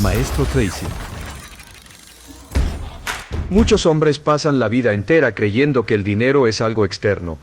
Maestro Tracy. Muchos hombres pasan la vida entera creyendo que el dinero es algo externo,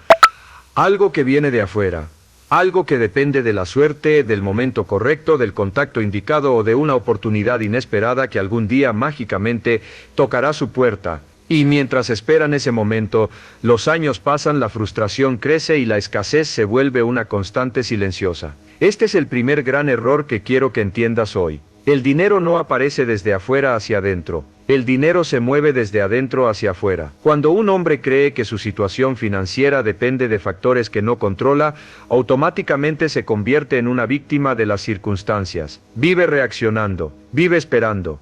algo que viene de afuera, algo que depende de la suerte, del momento correcto, del contacto indicado o de una oportunidad inesperada que algún día mágicamente tocará su puerta. Y mientras esperan ese momento, los años pasan, la frustración crece y la escasez se vuelve una constante silenciosa. Este es el primer gran error que quiero que entiendas hoy. El dinero no aparece desde afuera hacia adentro. El dinero se mueve desde adentro hacia afuera. Cuando un hombre cree que su situación financiera depende de factores que no controla, automáticamente se convierte en una víctima de las circunstancias. Vive reaccionando, vive esperando,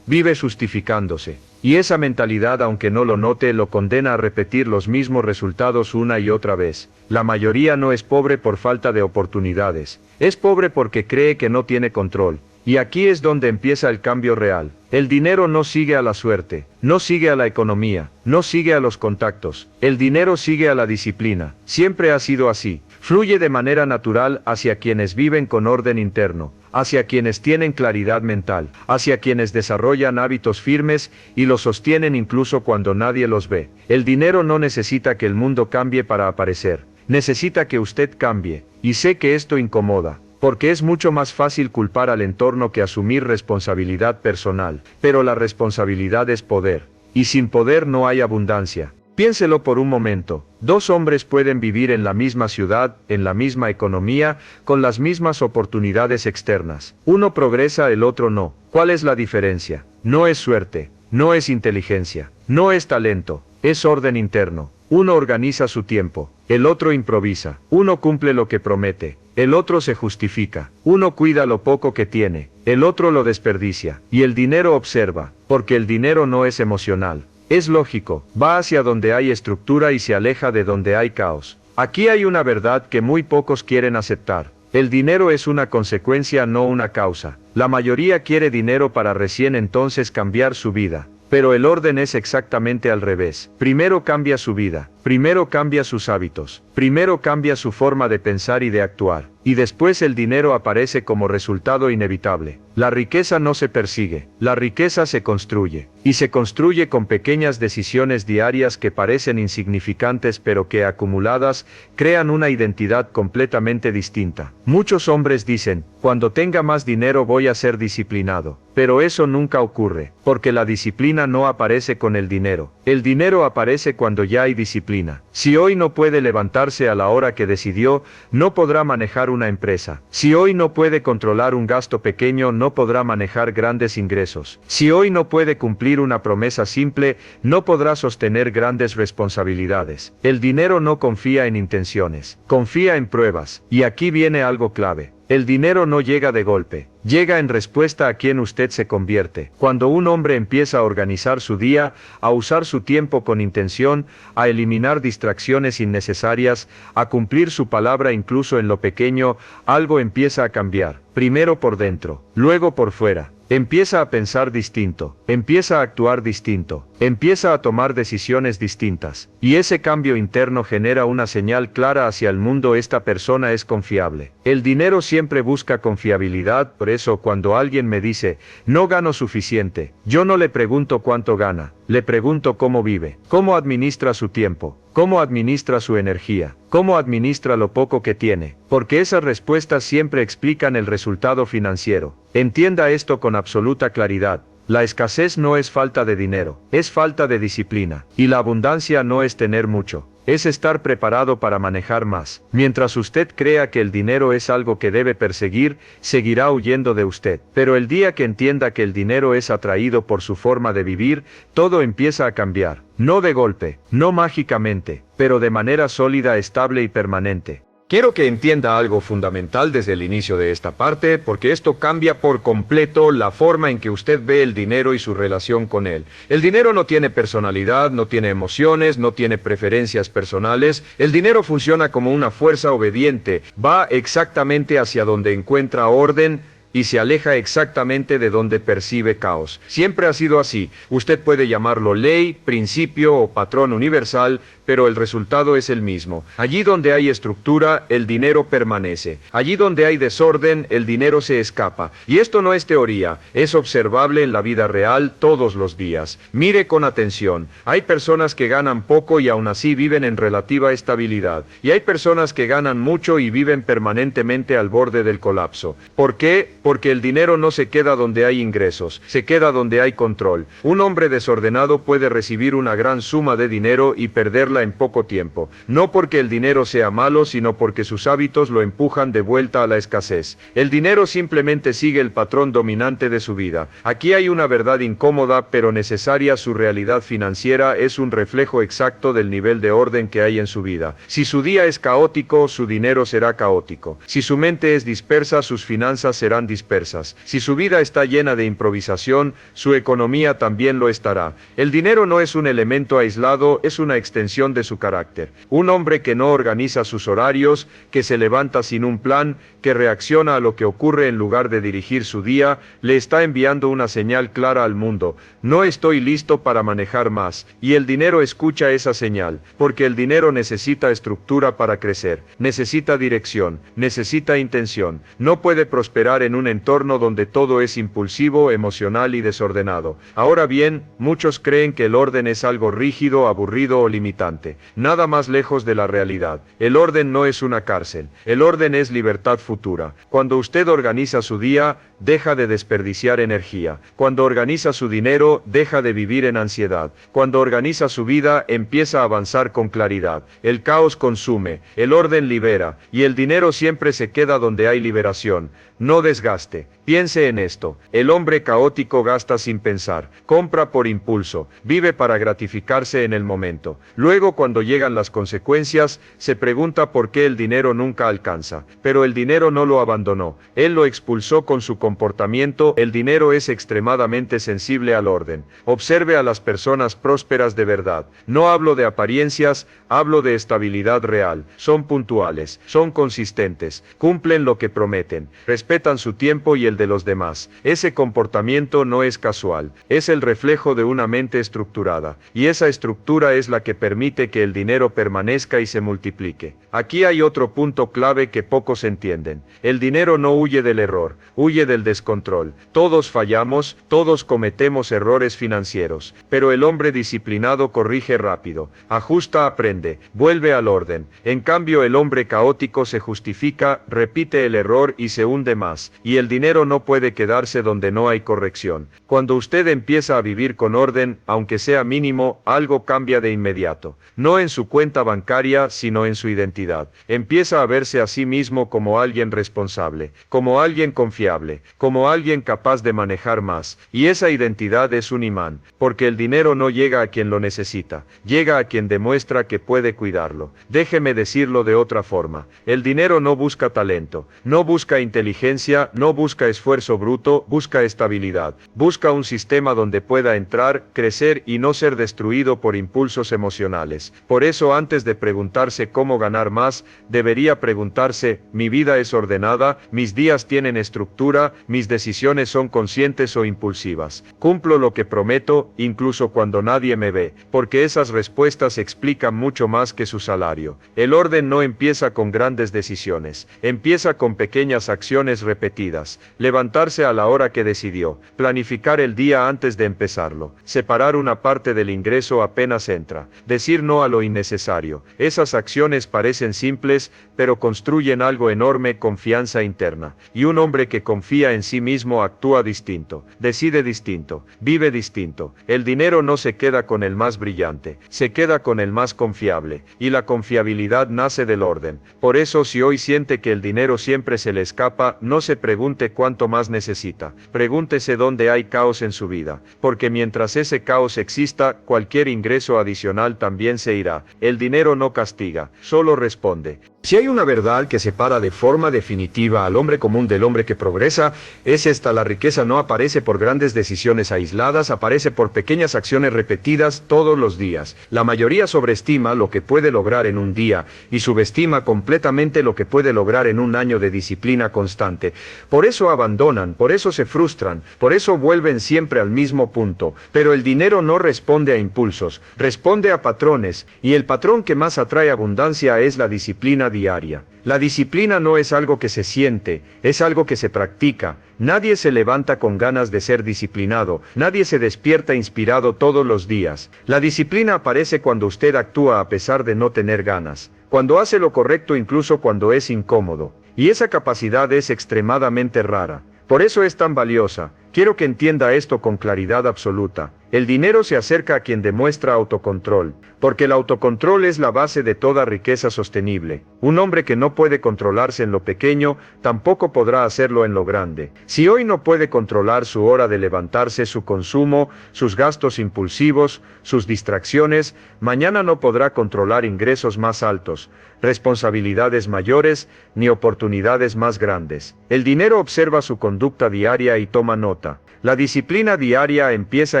vive justificándose. Y esa mentalidad, aunque no lo note, lo condena a repetir los mismos resultados una y otra vez. La mayoría no es pobre por falta de oportunidades. Es pobre porque cree que no tiene control. Y aquí es donde empieza el cambio real. El dinero no sigue a la suerte, no sigue a la economía, no sigue a los contactos. El dinero sigue a la disciplina. Siempre ha sido así. Fluye de manera natural hacia quienes viven con orden interno, hacia quienes tienen claridad mental, hacia quienes desarrollan hábitos firmes y los sostienen incluso cuando nadie los ve. El dinero no necesita que el mundo cambie para aparecer. Necesita que usted cambie. Y sé que esto incomoda, porque es mucho más fácil culpar al entorno que asumir responsabilidad personal. Pero la responsabilidad es poder. Y sin poder no hay abundancia. Piénselo por un momento. Dos hombres pueden vivir en la misma ciudad, en la misma economía, con las mismas oportunidades externas. Uno progresa, el otro no. ¿Cuál es la diferencia? No es suerte, no es inteligencia, no es talento, es orden interno. Uno organiza su tiempo, el otro improvisa. Uno cumple lo que promete, el otro se justifica. Uno cuida lo poco que tiene, el otro lo desperdicia. Y el dinero observa, porque el dinero no es emocional. Es lógico, va hacia donde hay estructura y se aleja de donde hay caos. Aquí hay una verdad que muy pocos quieren aceptar. El dinero es una consecuencia, no una causa. La mayoría quiere dinero para recién entonces cambiar su vida. Pero el orden es exactamente al revés. Primero cambia su vida, primero cambia sus hábitos, primero cambia su forma de pensar y de actuar. Y después el dinero aparece como resultado inevitable. La riqueza no se persigue, la riqueza se construye. Y se construye con pequeñas decisiones diarias que parecen insignificantes pero que acumuladas crean una identidad completamente distinta. Muchos hombres dicen, cuando tenga más dinero voy a ser disciplinado. Pero eso nunca ocurre, porque la disciplina no aparece con el dinero. El dinero aparece cuando ya hay disciplina. Si hoy no puede levantarse a la hora que decidió, no podrá manejar una empresa. Si hoy no puede controlar un gasto pequeño, no podrá manejar grandes ingresos. Si hoy no puede cumplir una promesa simple, no podrá sostener grandes responsabilidades. El dinero no confía en intenciones, confía en pruebas. Y aquí viene algo clave. El dinero no llega de golpe, llega en respuesta a quien usted se convierte. Cuando un hombre empieza a organizar su día, a usar su tiempo con intención, a eliminar distracciones innecesarias, a cumplir su palabra incluso en lo pequeño, algo empieza a cambiar. Primero por dentro, luego por fuera. Empieza a pensar distinto, empieza a actuar distinto, empieza a tomar decisiones distintas. Y ese cambio interno genera una señal clara hacia el mundo: esta persona es confiable. El dinero siempre busca confiabilidad, por eso cuando alguien me dice, no gano suficiente, yo no le pregunto cuánto gana, le pregunto cómo vive, cómo administra su tiempo, cómo administra su energía, cómo administra lo poco que tiene, porque esas respuestas siempre explican el resultado financiero. Entienda esto con absoluta claridad. La escasez no es falta de dinero, es falta de disciplina. Y la abundancia no es tener mucho, es estar preparado para manejar más. Mientras usted crea que el dinero es algo que debe perseguir, seguirá huyendo de usted. Pero el día que entienda que el dinero es atraído por su forma de vivir, todo empieza a cambiar. No de golpe, no mágicamente, pero de manera sólida, estable y permanente. Quiero que entienda algo fundamental desde el inicio de esta parte, porque esto cambia por completo la forma en que usted ve el dinero y su relación con él. El dinero no tiene personalidad, no tiene emociones, no tiene preferencias personales. El dinero funciona como una fuerza obediente, va exactamente hacia donde encuentra orden, y se aleja exactamente de donde percibe caos. Siempre ha sido así. Usted puede llamarlo ley, principio o patrón universal, pero el resultado es el mismo. Allí donde hay estructura, el dinero permanece. Allí donde hay desorden, el dinero se escapa. Y esto no es teoría, es observable en la vida real todos los días. Mire con atención. Hay personas que ganan poco y aún así viven en relativa estabilidad. Y hay personas que ganan mucho y viven permanentemente al borde del colapso. ¿Por qué? Porque el dinero no se queda donde hay ingresos, se queda donde hay control. Un hombre desordenado puede recibir una gran suma de dinero y perderla en poco tiempo, no porque el dinero sea malo, sino porque sus hábitos lo empujan de vuelta a la escasez. El dinero simplemente sigue el patrón dominante de su vida. Aquí hay una verdad incómoda pero necesaria: su realidad financiera es un reflejo exacto del nivel de orden que hay en su vida. Si su día es caótico, su dinero será caótico. Si su mente es dispersa, sus finanzas serán dispersas. Si su vida está llena de improvisación, su economía también lo estará. El dinero no es un elemento aislado, es una extensión de su carácter. Un hombre que no organiza sus horarios, que se levanta sin un plan, que reacciona a lo que ocurre en lugar de dirigir su día, le está enviando una señal clara al mundo: no estoy listo para manejar más. Y el dinero escucha esa señal, porque el dinero necesita estructura para crecer, necesita dirección, necesita intención. No puede prosperar en un entorno donde todo es impulsivo, emocional y desordenado. Ahora bien, muchos creen que el orden es algo rígido, aburrido o limitante. Nada más lejos de la realidad. El orden no es una cárcel. El orden es libertad futura. Cuando usted organiza su día, deja de desperdiciar energía. Cuando organiza su dinero, deja de vivir en ansiedad. Cuando organiza su vida, empieza a avanzar con claridad. El caos consume, el orden libera, y el dinero siempre se queda donde hay liberación. No desgaste. Piense en esto: el hombre caótico gasta sin pensar, compra por impulso, vive para gratificarse en el momento. Luego, cuando llegan las consecuencias, se pregunta por qué el dinero nunca alcanza. Pero el dinero no lo abandonó, él lo expulsó con su comportamiento. El dinero es extremadamente sensible al orden. Observe a las personas prósperas de verdad. No hablo de apariencias, hablo de estabilidad real. Son puntuales, son consistentes, cumplen lo que prometen, respetan su tiempo y el de los demás. Ese comportamiento no es casual, es el reflejo de una mente estructurada, y esa estructura es la que permite que el dinero permanezca y se multiplique. Aquí hay otro punto clave que pocos entienden: el dinero no huye del error, huye del descontrol. Todos fallamos, todos cometemos errores financieros, pero el hombre disciplinado corrige rápido, ajusta, aprende, vuelve al orden. En cambio, el hombre caótico se justifica, repite el error y se hunde más, y el dinero no puede quedarse donde no hay corrección. Cuando usted empieza a vivir con orden, aunque sea mínimo, algo cambia de inmediato. No en su cuenta bancaria, sino en su identidad. Empieza a verse a sí mismo como alguien responsable, como alguien confiable, como alguien capaz de manejar más. Y esa identidad es un imán, porque el dinero no llega a quien lo necesita, llega a quien demuestra que puede cuidarlo. Déjeme decirlo de otra forma: el dinero no busca talento, no busca inteligencia, no busca esfuerzo bruto, busca estabilidad. Busca un sistema donde pueda entrar, crecer y no ser destruido por impulsos emocionales. Por eso, antes de preguntarse cómo ganar más, debería preguntarse: ¿mi vida es ordenada? ¿Mis días tienen estructura? ¿Mis decisiones son conscientes o impulsivas? ¿Cumplo lo que prometo, incluso cuando nadie me ve? Porque esas respuestas explican mucho más que su salario. El orden no empieza con grandes decisiones, empieza con pequeñas acciones repetidas. Levantarse a la hora que decidió, planificar el día antes de empezarlo, separar una parte del ingreso apenas entra, decir no a lo innecesario. Esas acciones parecen simples, pero construyen algo enorme: confianza interna. Y un hombre que confía en sí mismo actúa distinto, decide distinto, vive distinto. El dinero no se queda con el más brillante, se queda con el más confiable, y la confiabilidad nace del orden. Por eso, si hoy siente que el dinero siempre se le escapa, no se pregunte cuánto más necesita, pregúntese dónde hay caos en su vida, porque mientras ese caos exista, cualquier ingreso adicional también se irá. El dinero no castiga, solo responde. Si hay una verdad que separa de forma definitiva al hombre común del hombre que progresa, es esta: la riqueza no aparece por grandes decisiones aisladas, aparece por pequeñas acciones repetidas todos los días. La mayoría sobreestima lo que puede lograr en un día y subestima completamente lo que puede lograr en un año de disciplina constante. Por eso abandonan, por eso se frustran, por eso vuelven siempre al mismo punto. Pero el dinero no responde a impulsos, responde a patrones, y el patrón que más atrae abundancia es la disciplina diaria. La disciplina no es algo que se siente, es algo que se practica. Nadie se levanta con ganas de ser disciplinado, nadie se despierta inspirado todos los días. La disciplina aparece cuando usted actúa a pesar de no tener ganas, cuando hace lo correcto incluso cuando es incómodo. Y esa capacidad es extremadamente rara. Por eso es tan valiosa. Quiero que entienda esto con claridad absoluta. El dinero se acerca a quien demuestra autocontrol, porque el autocontrol es la base de toda riqueza sostenible. Un hombre que no puede controlarse en lo pequeño, tampoco podrá hacerlo en lo grande. Si hoy no puede controlar su hora de levantarse, su consumo, sus gastos impulsivos, sus distracciones, mañana no podrá controlar ingresos más altos, responsabilidades mayores, ni oportunidades más grandes. El dinero observa su conducta diaria y toma nota. La disciplina diaria empieza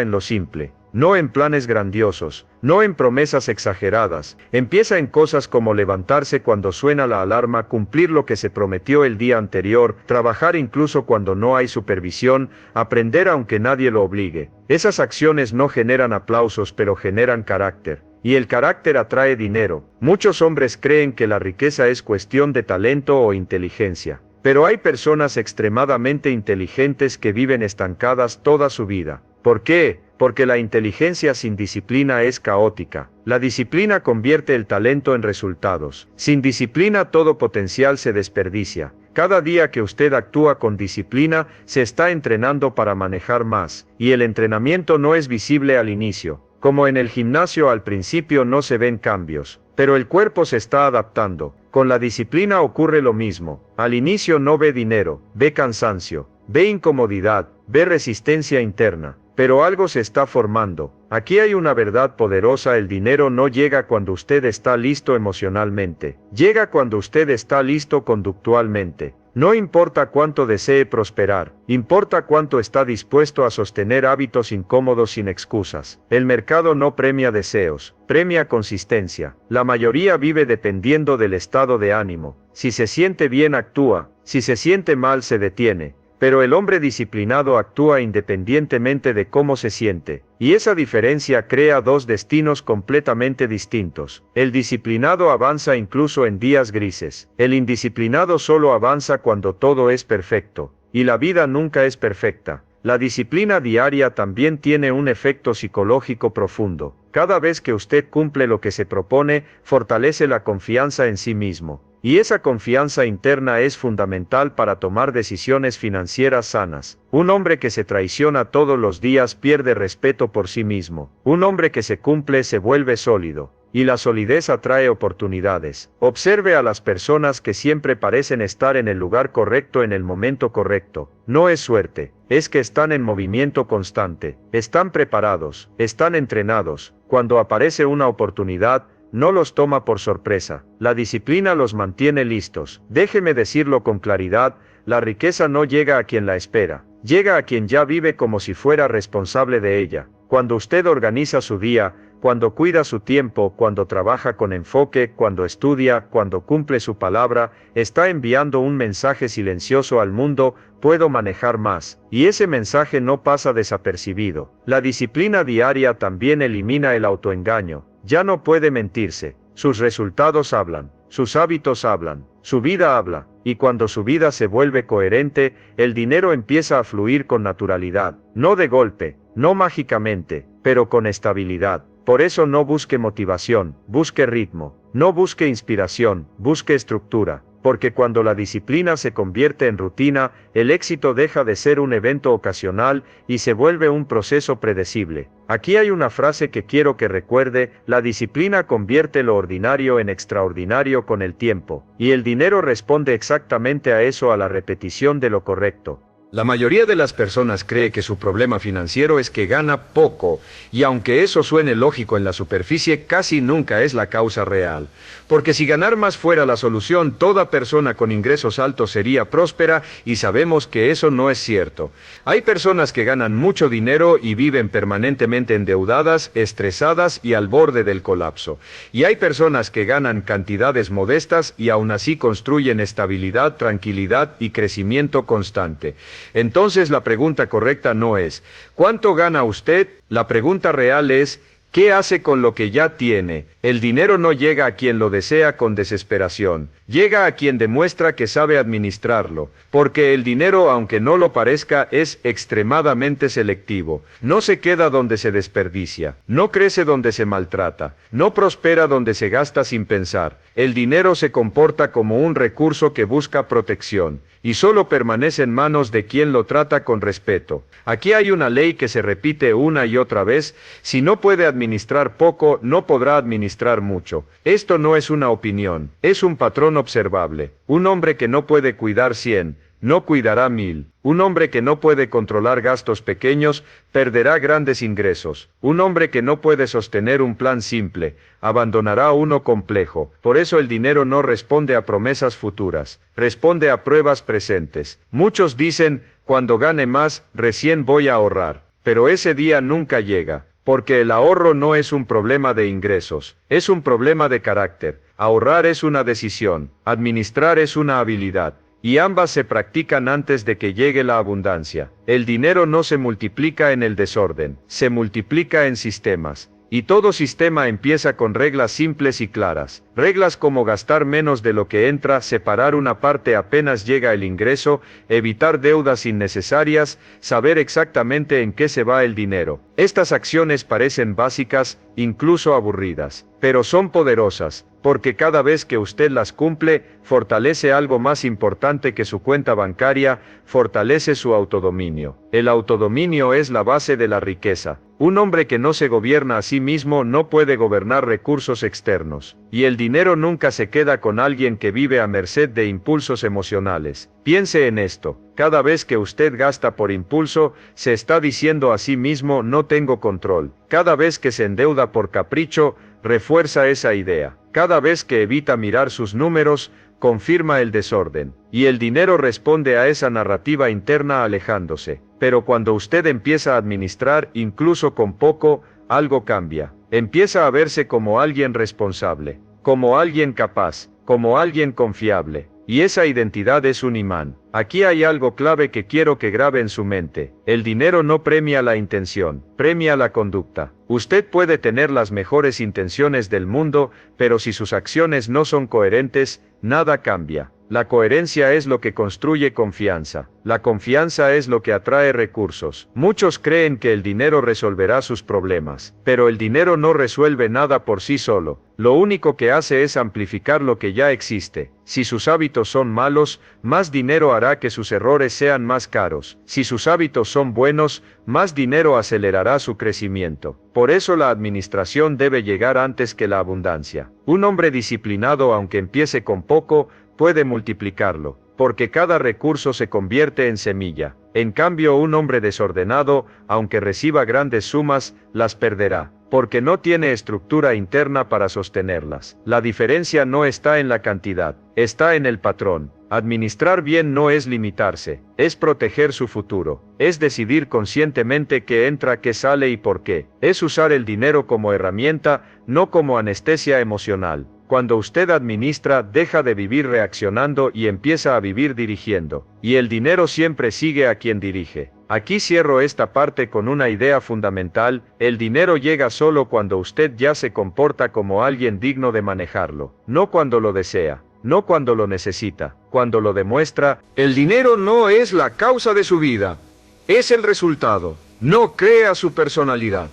en lo simple, no en planes grandiosos, no en promesas exageradas. Empieza en cosas como levantarse cuando suena la alarma, cumplir lo que se prometió el día anterior, trabajar incluso cuando no hay supervisión, aprender aunque nadie lo obligue. Esas acciones no generan aplausos, pero generan carácter. Y el carácter atrae dinero. Muchos hombres creen que la riqueza es cuestión de talento o inteligencia. Pero hay personas extremadamente inteligentes que viven estancadas toda su vida. ¿Por qué? Porque la inteligencia sin disciplina es caótica. La disciplina convierte el talento en resultados. Sin disciplina todo potencial se desperdicia. Cada día que usted actúa con disciplina, se está entrenando para manejar más. Y el entrenamiento no es visible al inicio. Como en el gimnasio, al principio no se ven cambios, pero el cuerpo se está adaptando. Con la disciplina ocurre lo mismo. Al inicio no ve dinero, ve cansancio, ve incomodidad, ve resistencia interna. Pero algo se está formando. Aquí hay una verdad poderosa: el dinero no llega cuando usted está listo emocionalmente. Llega cuando usted está listo conductualmente. No importa cuánto desee prosperar, importa cuánto está dispuesto a sostener hábitos incómodos sin excusas. El mercado no premia deseos, premia consistencia. La mayoría vive dependiendo del estado de ánimo. Si se siente bien, actúa; si se siente mal, se detiene. Pero el hombre disciplinado actúa independientemente de cómo se siente, y esa diferencia crea dos destinos completamente distintos. El disciplinado avanza incluso en días grises. El indisciplinado solo avanza cuando todo es perfecto, y la vida nunca es perfecta. La disciplina diaria también tiene un efecto psicológico profundo. Cada vez que usted cumple lo que se propone, fortalece la confianza en sí mismo. Y esa confianza interna es fundamental para tomar decisiones financieras sanas. Un hombre que se traiciona todos los días pierde respeto por sí mismo. Un hombre que se cumple se vuelve sólido. Y la solidez atrae oportunidades. Observe a las personas que siempre parecen estar en el lugar correcto en el momento correcto. No es suerte, es que están en movimiento constante. Están preparados, están entrenados. Cuando aparece una oportunidad, no los toma por sorpresa. La disciplina los mantiene listos. Déjeme decirlo con claridad: la riqueza no llega a quien la espera. Llega a quien ya vive como si fuera responsable de ella. Cuando usted organiza su día, cuando cuida su tiempo, cuando trabaja con enfoque, cuando estudia, cuando cumple su palabra, está enviando un mensaje silencioso al mundo: puedo manejar más. Y ese mensaje no pasa desapercibido. La disciplina diaria también elimina el autoengaño. Ya no puede mentirse. Sus resultados hablan, sus hábitos hablan, su vida habla, y cuando su vida se vuelve coherente, el dinero empieza a fluir con naturalidad, no de golpe, no mágicamente, pero con estabilidad. Por eso no busque motivación, busque ritmo; no busque inspiración, busque estructura. Porque cuando la disciplina se convierte en rutina, el éxito deja de ser un evento ocasional y se vuelve un proceso predecible. Aquí hay una frase que quiero que recuerde: la disciplina convierte lo ordinario en extraordinario con el tiempo, y el dinero responde exactamente a eso, a la repetición de lo correcto. La mayoría de las personas cree que su problema financiero es que gana poco, y aunque eso suene lógico en la superficie, casi nunca es la causa real. Porque si ganar más fuera la solución, toda persona con ingresos altos sería próspera, y sabemos que eso no es cierto. Hay personas que ganan mucho dinero y viven permanentemente endeudadas, estresadas y al borde del colapso. Y hay personas que ganan cantidades modestas y aún así construyen estabilidad, tranquilidad y crecimiento constante. Entonces la pregunta correcta no es, ¿cuánto gana usted? La pregunta real es, ¿qué hace con lo que ya tiene? El dinero no llega a quien lo desea con desesperación, llega a quien demuestra que sabe administrarlo, porque el dinero, aunque no lo parezca, es extremadamente selectivo. No se queda donde se desperdicia, no crece donde se maltrata, no prospera donde se gasta sin pensar. El dinero se comporta como un recurso que busca protección, y solo permanece en manos de quien lo trata con respeto. Aquí hay una ley que se repite una y otra vez: si no puede administrar poco, no podrá administrar mucho. Esto no es una opinión, es un patrón observable. Un hombre que no puede cuidar 100, no cuidará 1000. Un hombre que no puede controlar gastos pequeños, perderá grandes ingresos. Un hombre que no puede sostener un plan simple, abandonará uno complejo. Por eso el dinero no responde a promesas futuras, responde a pruebas presentes. Muchos dicen, cuando gane más, recién voy a ahorrar. Pero ese día nunca llega, porque el ahorro no es un problema de ingresos, es un problema de carácter. Ahorrar es una decisión, administrar es una habilidad. Y ambas se practican antes de que llegue la abundancia. El dinero no se multiplica en el desorden, se multiplica en sistemas. Y todo sistema empieza con reglas simples y claras. Reglas como gastar menos de lo que entra, separar una parte apenas llega el ingreso, evitar deudas innecesarias, saber exactamente en qué se va el dinero. Estas acciones parecen básicas, incluso aburridas, pero son poderosas, porque cada vez que usted las cumple, fortalece algo más importante que su cuenta bancaria, fortalece su autodominio. El autodominio es la base de la riqueza. Un hombre que no se gobierna a sí mismo no puede gobernar recursos externos. Y el dinero nunca se queda con alguien que vive a merced de impulsos emocionales. Piense en esto. Cada vez que usted gasta por impulso, se está diciendo a sí mismo no tengo control. Cada vez que se endeuda por capricho, refuerza esa idea. Cada vez que evita mirar sus números, confirma el desorden. Y el dinero responde a esa narrativa interna alejándose. Pero cuando usted empieza a administrar, incluso con poco, algo cambia. Empieza a verse como alguien responsable, como alguien capaz, como alguien confiable. Y esa identidad es un imán. Aquí hay algo clave que quiero que grabe en su mente. El dinero no premia la intención, premia la conducta. Usted puede tener las mejores intenciones del mundo, pero si sus acciones no son coherentes, nada cambia. La coherencia es lo que construye confianza. La confianza es lo que atrae recursos. Muchos creen que el dinero resolverá sus problemas, pero el dinero no resuelve nada por sí solo. Lo único que hace es amplificar lo que ya existe. Si sus hábitos son malos, más dinero hará que sus errores sean más caros. Si sus hábitos son buenos, más dinero acelerará su crecimiento. Por eso la administración debe llegar antes que la abundancia. Un hombre disciplinado, aunque empiece con poco, puede multiplicarlo, porque cada recurso se convierte en semilla. En cambio, un hombre desordenado, aunque reciba grandes sumas, las perderá, porque no tiene estructura interna para sostenerlas. La diferencia no está en la cantidad, está en el patrón. Administrar bien no es limitarse, es proteger su futuro, es decidir conscientemente qué entra, qué sale y por qué. Es usar el dinero como herramienta, no como anestesia emocional. Cuando usted administra, deja de vivir reaccionando y empieza a vivir dirigiendo. Y el dinero siempre sigue a quien dirige. Aquí cierro esta parte con una idea fundamental: el dinero llega solo cuando usted ya se comporta como alguien digno de manejarlo, no cuando lo desea, no cuando lo necesita, cuando lo demuestra. El dinero no es la causa de su vida, es el resultado. No crea su personalidad,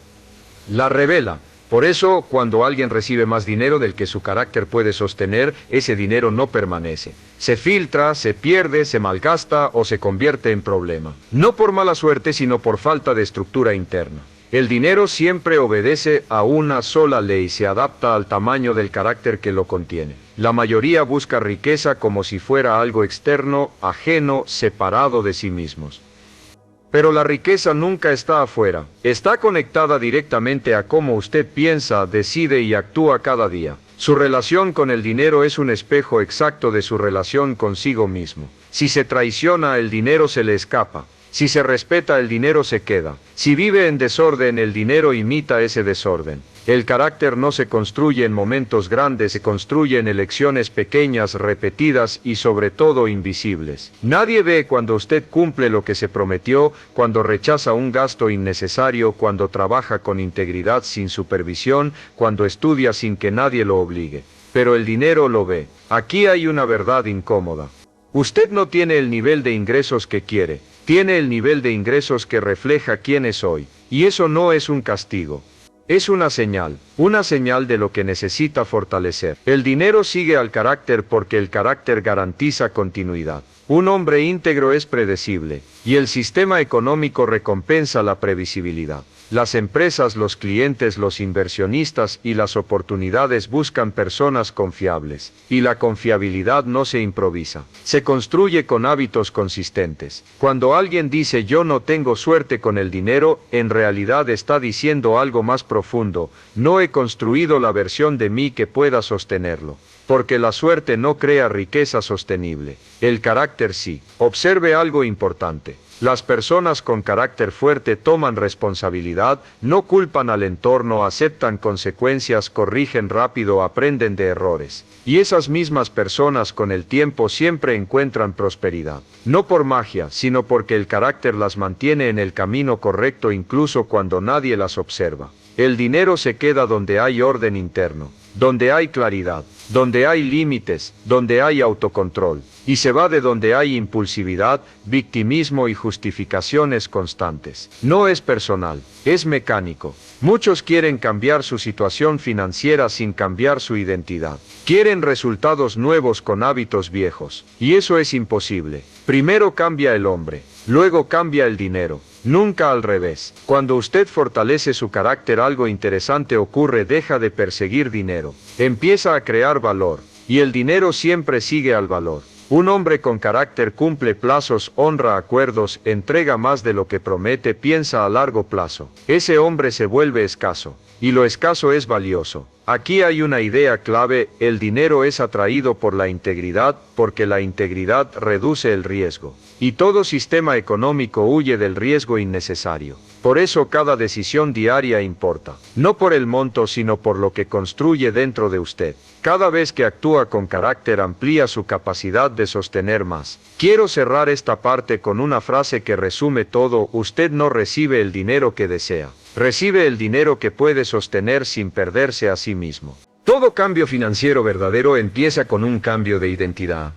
la revela. Por eso, cuando alguien recibe más dinero del que su carácter puede sostener, ese dinero no permanece. Se filtra, se pierde, se malgasta o se convierte en problema. No por mala suerte, sino por falta de estructura interna. El dinero siempre obedece a una sola ley, se adapta al tamaño del carácter que lo contiene. La mayoría busca riqueza como si fuera algo externo, ajeno, separado de sí mismos. Pero la riqueza nunca está afuera, está conectada directamente a cómo usted piensa, decide y actúa cada día. Su relación con el dinero es un espejo exacto de su relación consigo mismo. Si se traiciona, el dinero se le escapa. Si se respeta, el dinero se queda. Si vive en desorden, el dinero imita ese desorden. El carácter no se construye en momentos grandes, se construye en elecciones pequeñas, repetidas y sobre todo invisibles. Nadie ve cuando usted cumple lo que se prometió, cuando rechaza un gasto innecesario, cuando trabaja con integridad sin supervisión, cuando estudia sin que nadie lo obligue. Pero el dinero lo ve. Aquí hay una verdad incómoda. Usted no tiene el nivel de ingresos que quiere, tiene el nivel de ingresos que refleja quién es hoy. Y eso no es un castigo. Es una señal de lo que necesita fortalecer. El dinero sigue al carácter porque el carácter garantiza continuidad. Un hombre íntegro es predecible, y el sistema económico recompensa la previsibilidad. Las empresas, los clientes, los inversionistas y las oportunidades buscan personas confiables, y la confiabilidad no se improvisa, se construye con hábitos consistentes. Cuando alguien dice yo no tengo suerte con el dinero, en realidad está diciendo algo más profundo: no he construido la versión de mí que pueda sostenerlo. Porque la suerte no crea riqueza sostenible, el carácter sí. Observe algo importante. Las personas con carácter fuerte toman responsabilidad, no culpan al entorno, aceptan consecuencias, corrigen rápido, aprenden de errores. Y esas mismas personas con el tiempo siempre encuentran prosperidad. No por magia, sino porque el carácter las mantiene en el camino correcto incluso cuando nadie las observa. El dinero se queda donde hay orden interno, donde hay claridad, donde hay límites, donde hay autocontrol, y se va de donde hay impulsividad, victimismo y justificaciones constantes. No es personal, es mecánico. Muchos quieren cambiar su situación financiera sin cambiar su identidad. Quieren resultados nuevos con hábitos viejos, y eso es imposible. Primero cambia el hombre, luego cambia el dinero. Nunca al revés. Cuando usted fortalece su carácter, algo interesante ocurre: deja de perseguir dinero. Empieza a crear valor. Y el dinero siempre sigue al valor. Un hombre con carácter cumple plazos, honra acuerdos, entrega más de lo que promete, piensa a largo plazo. Ese hombre se vuelve escaso. Y lo escaso es valioso. Aquí hay una idea clave: el dinero es atraído por la integridad, porque la integridad reduce el riesgo. Y todo sistema económico huye del riesgo innecesario. Por eso cada decisión diaria importa. No por el monto, sino por lo que construye dentro de usted. Cada vez que actúa con carácter, amplía su capacidad de sostener más. Quiero cerrar esta parte con una frase que resume todo: usted no recibe el dinero que desea. Recibe el dinero que puede sostener sin perderse a sí mismo. Todo cambio financiero verdadero empieza con un cambio de identidad.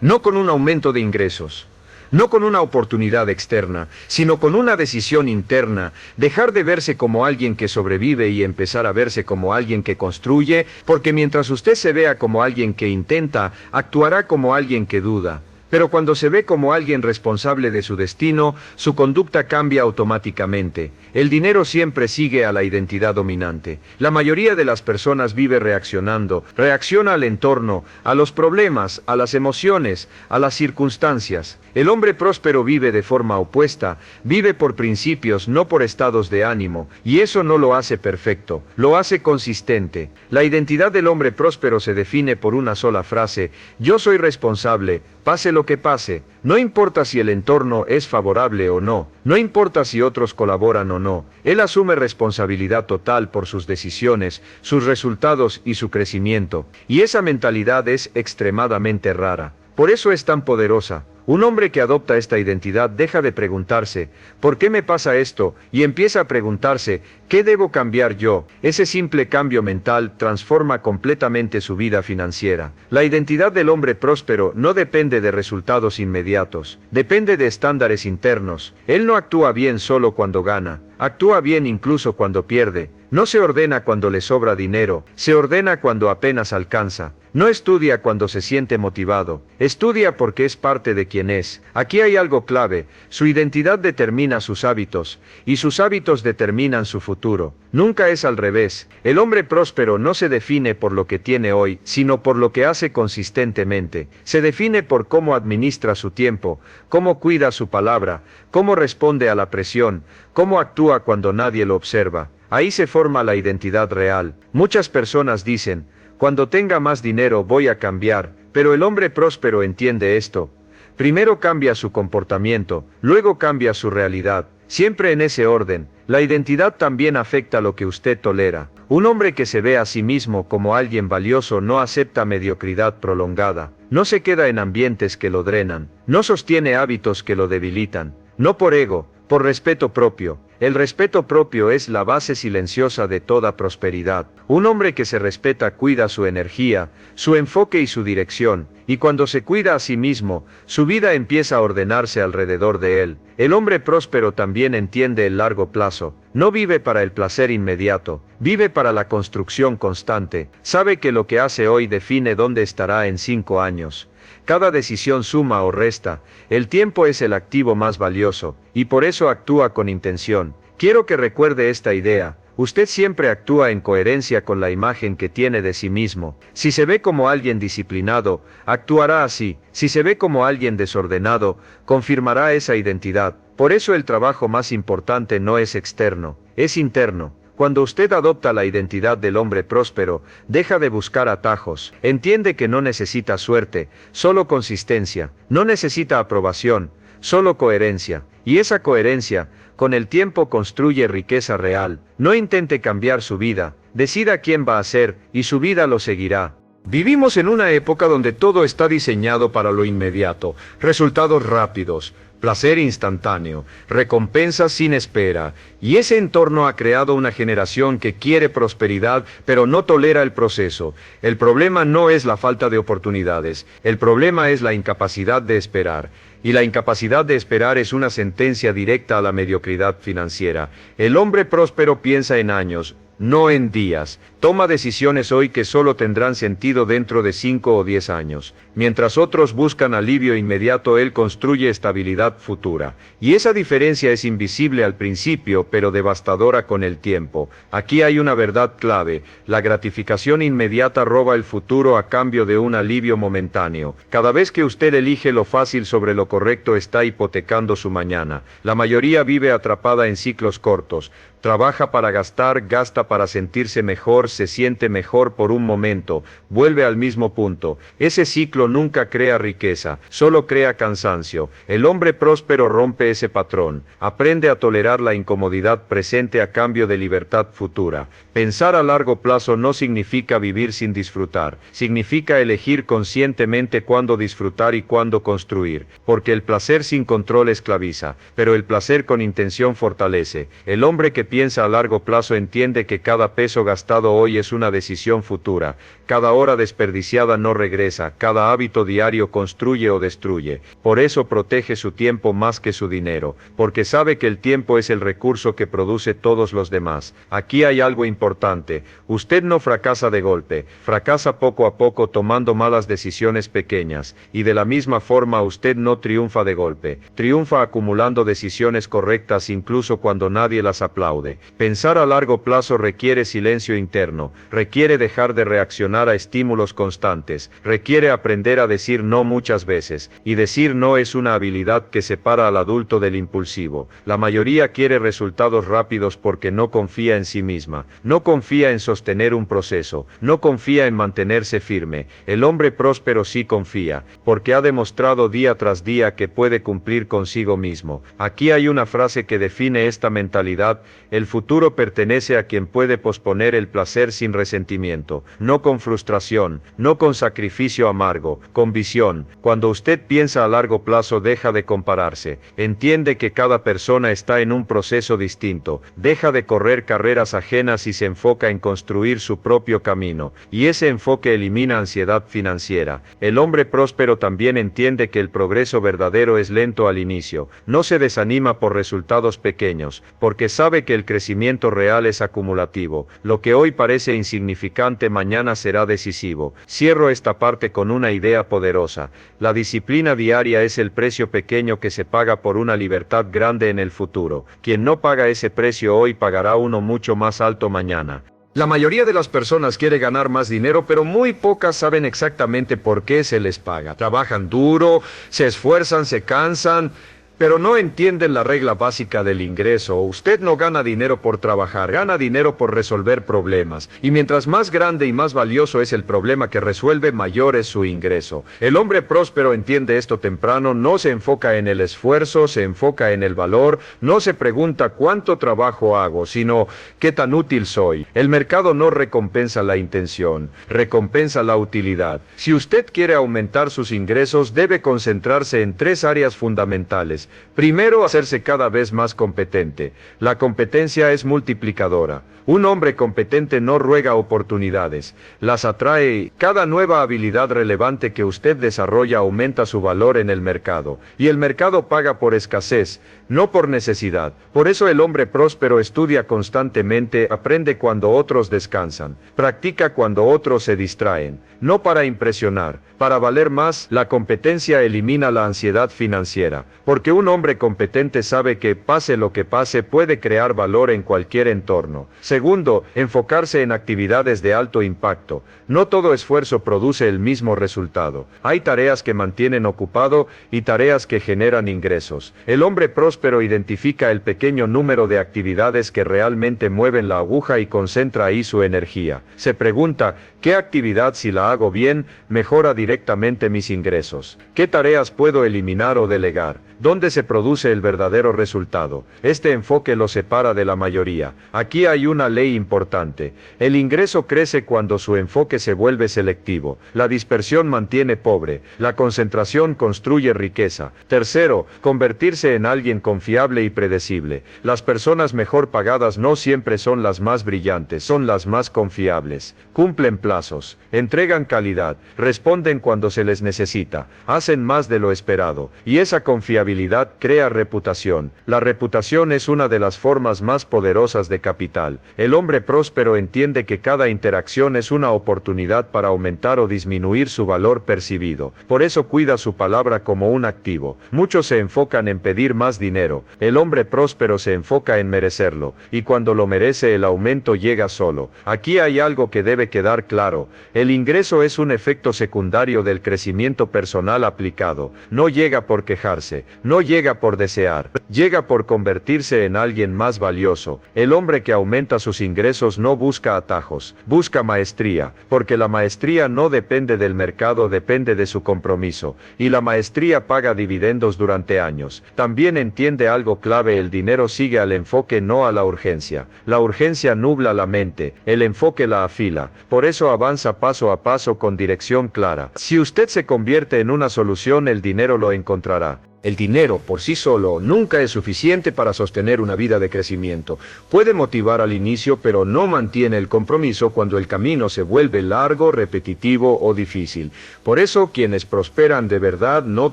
No con un aumento de ingresos. No con una oportunidad externa, sino con una decisión interna: dejar de verse como alguien que sobrevive y empezar a verse como alguien que construye, porque mientras usted se vea como alguien que intenta, actuará como alguien que duda. Pero cuando se ve como alguien responsable de su destino, su conducta cambia automáticamente. El dinero siempre sigue a la identidad dominante. La mayoría de las personas vive reaccionando, reacciona al entorno, a los problemas, a las emociones, a las circunstancias. El hombre próspero vive de forma opuesta, vive por principios, no por estados de ánimo, y eso no lo hace perfecto, lo hace consistente. La identidad del hombre próspero se define por una sola frase: yo soy responsable, pase lo que pase. No importa si el entorno es favorable o no, no importa si otros colaboran o no, él asume responsabilidad total por sus decisiones, sus resultados y su crecimiento, y esa mentalidad es extremadamente rara. Por eso es tan poderosa. Un hombre que adopta esta identidad deja de preguntarse ¿por qué me pasa esto? Y empieza a preguntarse ¿qué debo cambiar yo? Ese simple cambio mental transforma completamente su vida financiera. La identidad del hombre próspero no depende de resultados inmediatos, depende de estándares internos. Él no actúa bien solo cuando gana, actúa bien incluso cuando pierde, no se ordena cuando le sobra dinero, se ordena cuando apenas alcanza. No estudia cuando se siente motivado, estudia porque es parte de quien es. Aquí hay algo clave, su identidad determina sus hábitos, y sus hábitos determinan su futuro. Nunca es al revés. El hombre próspero no se define por lo que tiene hoy, sino por lo que hace consistentemente. Se define por cómo administra su tiempo, cómo cuida su palabra, cómo responde a la presión, cómo actúa cuando nadie lo observa. Ahí se forma la identidad real. Muchas personas dicen, cuando tenga más dinero voy a cambiar, pero el hombre próspero entiende esto. Primero cambia su comportamiento, luego cambia su realidad, siempre en ese orden. La identidad también afecta lo que usted tolera. Un hombre que se ve a sí mismo como alguien valioso no acepta mediocridad prolongada, no se queda en ambientes que lo drenan, no sostiene hábitos que lo debilitan, no por ego, por respeto propio. El respeto propio es la base silenciosa de toda prosperidad. Un hombre que se respeta cuida su energía, su enfoque y su dirección, y cuando se cuida a sí mismo, su vida empieza a ordenarse alrededor de él. El hombre próspero también entiende el largo plazo, no vive para el placer inmediato, vive para la construcción constante, sabe que lo que hace hoy define dónde estará en 5 años. Cada decisión suma o resta, el tiempo es el activo más valioso, y por eso actúa con intención. Quiero que recuerde esta idea, usted siempre actúa en coherencia con la imagen que tiene de sí mismo. Si se ve como alguien disciplinado, actuará así, si se ve como alguien desordenado, confirmará esa identidad. Por eso el trabajo más importante no es externo, es interno. Cuando usted adopta la identidad del hombre próspero, deja de buscar atajos, entiende que no necesita suerte, solo consistencia, no necesita aprobación, solo coherencia, y esa coherencia, con el tiempo construye riqueza real. No intente cambiar su vida, decida quién va a ser, y su vida lo seguirá. Vivimos en una época donde todo está diseñado para lo inmediato, resultados rápidos, placer instantáneo, recompensas sin espera, y ese entorno ha creado una generación que quiere prosperidad, pero no tolera el proceso. El problema no es la falta de oportunidades, el problema es la incapacidad de esperar. Y la incapacidad de esperar es una sentencia directa a la mediocridad financiera. El hombre próspero piensa en años, no en días. Toma decisiones hoy que solo tendrán sentido dentro de 5 o 10 años. Mientras otros buscan alivio inmediato, él construye estabilidad futura. Y esa diferencia es invisible al principio, pero devastadora con el tiempo. Aquí hay una verdad clave. La gratificación inmediata roba el futuro a cambio de un alivio momentáneo. Cada vez que usted elige lo fácil sobre lo correcto, está hipotecando su mañana. La mayoría vive atrapada en ciclos cortos. Trabaja para gastar, gasta para sentirse mejor, se siente mejor por un momento, vuelve al mismo punto. Ese ciclo nunca crea riqueza, solo crea cansancio. El hombre próspero rompe ese patrón, aprende a tolerar la incomodidad presente a cambio de libertad futura. Pensar a largo plazo no significa vivir sin disfrutar, significa elegir conscientemente cuándo disfrutar y cuándo construir, porque el placer sin control esclaviza, pero el placer con intención fortalece. El hombre que piensa a largo plazo entiende que cada peso gastado hoy es una decisión futura, cada hora desperdiciada no regresa, cada hábito diario construye o destruye. Por eso protege su tiempo más que su dinero, porque sabe que el tiempo es el recurso que produce todos los demás. Aquí hay algo importante, usted no fracasa de golpe, fracasa poco a poco tomando malas decisiones pequeñas, y de la misma forma usted no triunfa de golpe, triunfa acumulando decisiones correctas incluso cuando nadie las aplaude. Pensar a largo plazo requiere silencio interno, requiere dejar de reaccionar a estímulos constantes, requiere aprender a decir no muchas veces, y decir no es una habilidad que separa al adulto del impulsivo. La mayoría quiere resultados rápidos porque no confía en sí misma, no confía en sostener un proceso, no confía en mantenerse firme. El hombre próspero sí confía, porque ha demostrado día tras día que puede cumplir consigo mismo. Aquí hay una frase que define esta mentalidad: el futuro pertenece a quien puede posponer el placer hacer sin resentimiento, no con frustración, no con sacrificio amargo, con visión. Cuando usted piensa a largo plazo deja de compararse, entiende que cada persona está en un proceso distinto, deja de correr carreras ajenas y se enfoca en construir su propio camino, y ese enfoque elimina ansiedad financiera. El hombre próspero también entiende que el progreso verdadero es lento al inicio, no se desanima por resultados pequeños, porque sabe que el crecimiento real es acumulativo, lo que hoy parece insignificante mañana será decisivo. Cierro esta parte con una idea poderosa: la disciplina diaria es el precio pequeño que se paga por una libertad grande en el futuro. Quien no paga ese precio hoy pagará uno mucho más alto mañana. La mayoría de las personas quiere ganar más dinero, pero muy pocas saben exactamente por qué se les paga. Trabajan duro, se esfuerzan, se cansan, pero no entienden la regla básica del ingreso. Usted no gana dinero por trabajar, gana dinero por resolver problemas. Y mientras más grande y más valioso es el problema que resuelve, mayor es su ingreso. El hombre próspero entiende esto temprano, no se enfoca en el esfuerzo, se enfoca en el valor, no se pregunta cuánto trabajo hago, sino qué tan útil soy. El mercado no recompensa la intención, recompensa la utilidad. Si usted quiere aumentar sus ingresos, debe concentrarse en 3 áreas fundamentales. Primero, hacerse cada vez más competente. La competencia es multiplicadora. Un hombre competente no ruega oportunidades, las atrae. Cada nueva habilidad relevante que usted desarrolla aumenta su valor en el mercado, y el mercado paga por escasez, no por necesidad. Por eso el hombre próspero estudia constantemente, aprende cuando otros descansan, practica cuando otros se distraen, no para impresionar, para valer más. La competencia elimina la ansiedad financiera, porque un hombre competente sabe que, pase lo que pase, puede crear valor en cualquier entorno. Segundo, enfocarse en actividades de alto impacto. No todo esfuerzo produce el mismo resultado. Hay tareas que mantienen ocupado y tareas que generan ingresos. El hombre próspero identifica el pequeño número de actividades que realmente mueven la aguja y concentra ahí su energía. Se pregunta, ¿qué actividad, si la hago bien, mejora directamente mis ingresos? ¿Qué tareas puedo eliminar o delegar? ¿Dónde se produce el verdadero resultado? Este enfoque lo separa de la mayoría. Aquí hay una ley importante. El ingreso crece cuando su enfoque se vuelve selectivo. La dispersión mantiene pobre. La concentración construye riqueza. Tercero, convertirse en alguien confiable y predecible. Las personas mejor pagadas no siempre son las más brillantes, son las más confiables. Cumplen plazos, entregan calidad, responden cuando se les necesita, hacen más de lo esperado, y esa confiabilidad crea reputación. La reputación es una de las formas más poderosas de capital. El hombre próspero entiende que cada interacción es una oportunidad para aumentar o disminuir su valor percibido. Por eso cuida su palabra como un activo. Muchos se enfocan en pedir más dinero. El hombre próspero se enfoca en merecerlo, y cuando lo merece el aumento llega solo. Aquí hay algo que debe quedar claro. El ingreso es un efecto secundario del crecimiento personal aplicado. No llega por quejarse, no llega por desear, llega por convertirse en alguien más valioso. El hombre que aumenta sus ingresos no busca atajos, busca maestría, porque la maestría no depende del mercado, depende de su compromiso, y la maestría paga dividendos durante años. También entiende algo clave: el dinero sigue al enfoque, no a la urgencia. La urgencia nubla la mente, el enfoque la afila. Por eso avanza paso a paso con dirección clara. Si usted se convierte en una solución, el dinero lo encontrará. El dinero por sí solo nunca es suficiente para sostener una vida de crecimiento. Puede motivar al inicio, pero no mantiene el compromiso cuando el camino se vuelve largo, repetitivo o difícil. Por eso, quienes prosperan de verdad no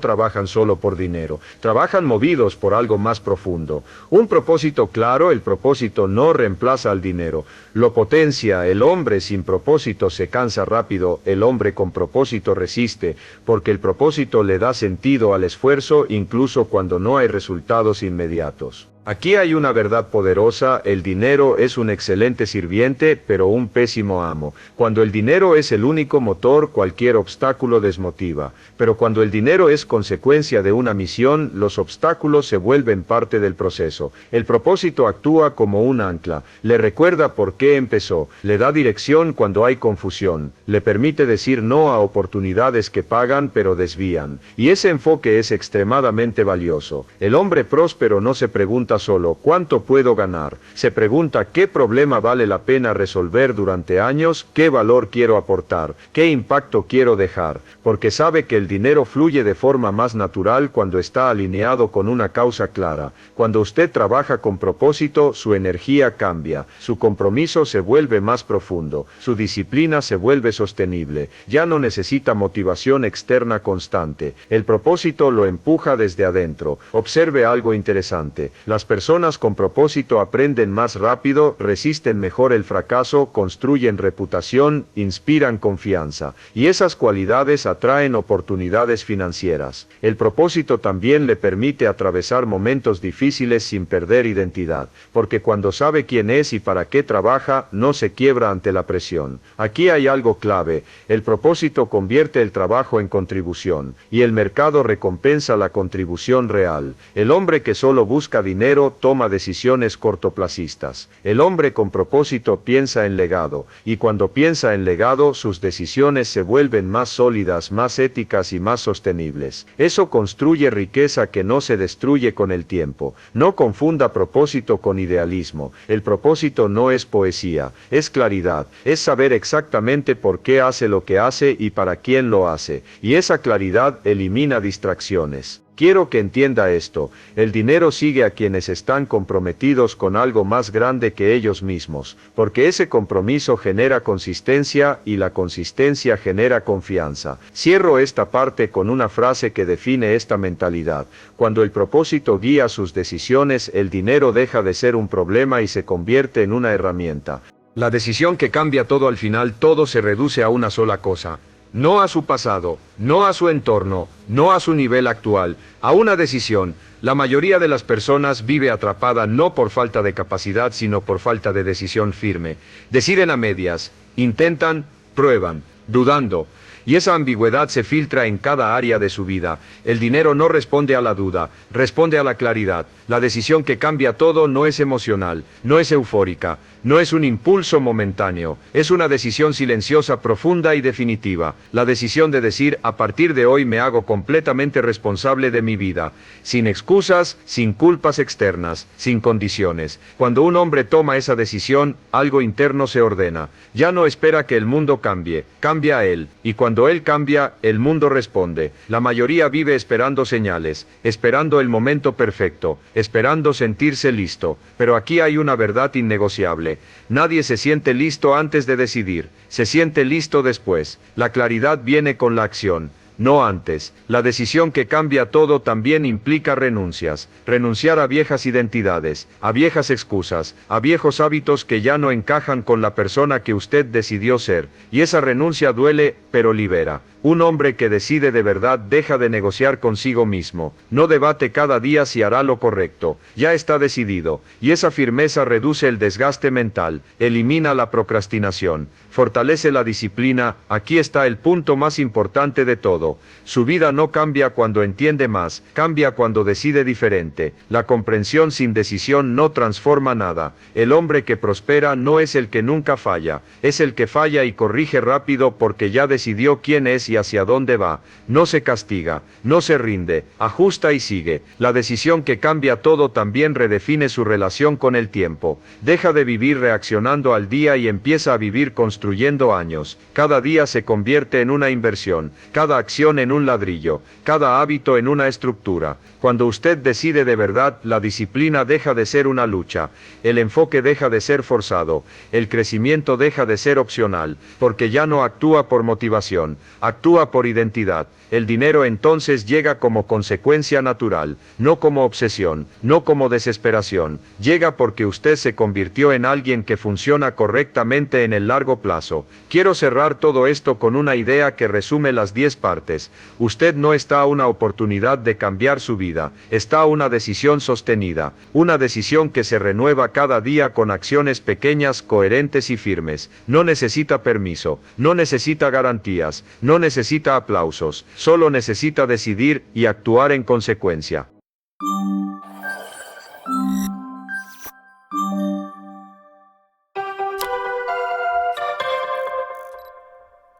trabajan solo por dinero, trabajan movidos por algo más profundo. Un propósito claro. El propósito no reemplaza al dinero, lo potencia. El hombre sin propósito se cansa rápido, el hombre con propósito resiste, porque el propósito le da sentido al esfuerzo, incluso cuando no hay resultados inmediatos. Aquí hay una verdad poderosa: el dinero es un excelente sirviente, pero un pésimo amo. Cuando el dinero es el único motor, cualquier obstáculo desmotiva. Pero cuando el dinero es consecuencia de una misión, los obstáculos se vuelven parte del proceso. El propósito actúa como un ancla, le recuerda por qué empezó, le da dirección cuando hay confusión, le permite decir no a oportunidades que pagan pero desvían. Y ese enfoque es extremadamente valioso. El hombre próspero no se pregunta pregunta solo ¿cuánto puedo ganar? Se pregunta ¿qué problema vale la pena resolver durante años? ¿Qué valor quiero aportar? ¿Qué impacto quiero dejar? Porque sabe que el dinero fluye de forma más natural cuando está alineado con una causa clara. Cuando usted trabaja con propósito, su energía cambia, su compromiso se vuelve más profundo, su disciplina se vuelve sostenible, ya no necesita motivación externa constante. El propósito lo empuja desde adentro. Observe algo interesante. Las personas con propósito aprenden más rápido, resisten mejor el fracaso, construyen reputación, inspiran confianza. Y esas cualidades atraen oportunidades financieras. El propósito también le permite atravesar momentos difíciles sin perder identidad, porque cuando sabe quién es y para qué trabaja, no se quiebra ante la presión. Aquí hay algo clave. El propósito convierte el trabajo en contribución, y el mercado recompensa la contribución real. El hombre que solo busca dinero toma decisiones cortoplacistas. El hombre con propósito piensa en legado, y cuando piensa en legado, sus decisiones se vuelven más sólidas, más éticas y más sostenibles. Eso construye riqueza que no se destruye con el tiempo. No confunda propósito con idealismo. El propósito no es poesía, es claridad, es saber exactamente por qué hace lo que hace y para quién lo hace, y esa claridad elimina distracciones. Quiero que entienda esto, el dinero sigue a quienes están comprometidos con algo más grande que ellos mismos, porque ese compromiso genera consistencia y la consistencia genera confianza. Cierro esta parte con una frase que define esta mentalidad. Cuando el propósito guía sus decisiones, el dinero deja de ser un problema y se convierte en una herramienta. La decisión que cambia todo al final, todo se reduce a una sola cosa. No a su pasado, no a su entorno, no a su nivel actual, a una decisión. La mayoría de las personas vive atrapada no por falta de capacidad, sino por falta de decisión firme. Deciden a medias, intentan, prueban, dudando. Y esa ambigüedad se filtra en cada área de su vida. El dinero no responde a la duda, responde a la claridad. La decisión que cambia todo no es emocional, no es eufórica, no es un impulso momentáneo, es una decisión silenciosa, profunda y definitiva. La decisión de decir, a partir de hoy me hago completamente responsable de mi vida, sin excusas, sin culpas externas, sin condiciones. Cuando un hombre toma esa decisión, algo interno se ordena. Ya no espera que el mundo cambie, cambia él. Y cuando él cambia, el mundo responde. La mayoría vive esperando señales, esperando el momento perfecto, esperando sentirse listo. Pero aquí hay una verdad innegociable. Nadie se siente listo antes de decidir, se siente listo después. La claridad viene con la acción, no antes. La decisión que cambia todo también implica renuncias. Renunciar a viejas identidades, a viejas excusas, a viejos hábitos que ya no encajan con la persona que usted decidió ser. Y esa renuncia duele, pero libera. Un hombre que decide de verdad deja de negociar consigo mismo, no debate cada día si hará lo correcto, ya está decidido, y esa firmeza reduce el desgaste mental, elimina la procrastinación, fortalece la disciplina. Aquí está el punto más importante de todo. Su vida no cambia cuando entiende más, cambia cuando decide diferente. La comprensión sin decisión no transforma nada. El hombre que prospera no es el que nunca falla, es el que falla y corrige rápido porque ya decidió quién es y hacia dónde va. No se castiga, no se rinde, ajusta y sigue. La decisión que cambia todo también redefine su relación con el tiempo. Deja de vivir reaccionando al día y empieza a vivir construyendo años. Cada día se convierte en una inversión, cada acción en un ladrillo, cada hábito en una estructura. Cuando usted decide de verdad, la disciplina deja de ser una lucha, el enfoque deja de ser forzado, el crecimiento deja de ser opcional, porque ya no actúa por motivación, actúa por identidad. El dinero entonces llega como consecuencia natural, no como obsesión, no como desesperación. Llega porque usted se convirtió en alguien que funciona correctamente en el largo plazo. Quiero cerrar todo esto con una idea que resume las 10 partes. Usted no está a una oportunidad de cambiar su vida, está a una decisión sostenida, una decisión que se renueva cada día con acciones pequeñas, coherentes y firmes. No necesita permiso, no necesita garantías, no necesita aplausos. Solo necesita decidir y actuar en consecuencia.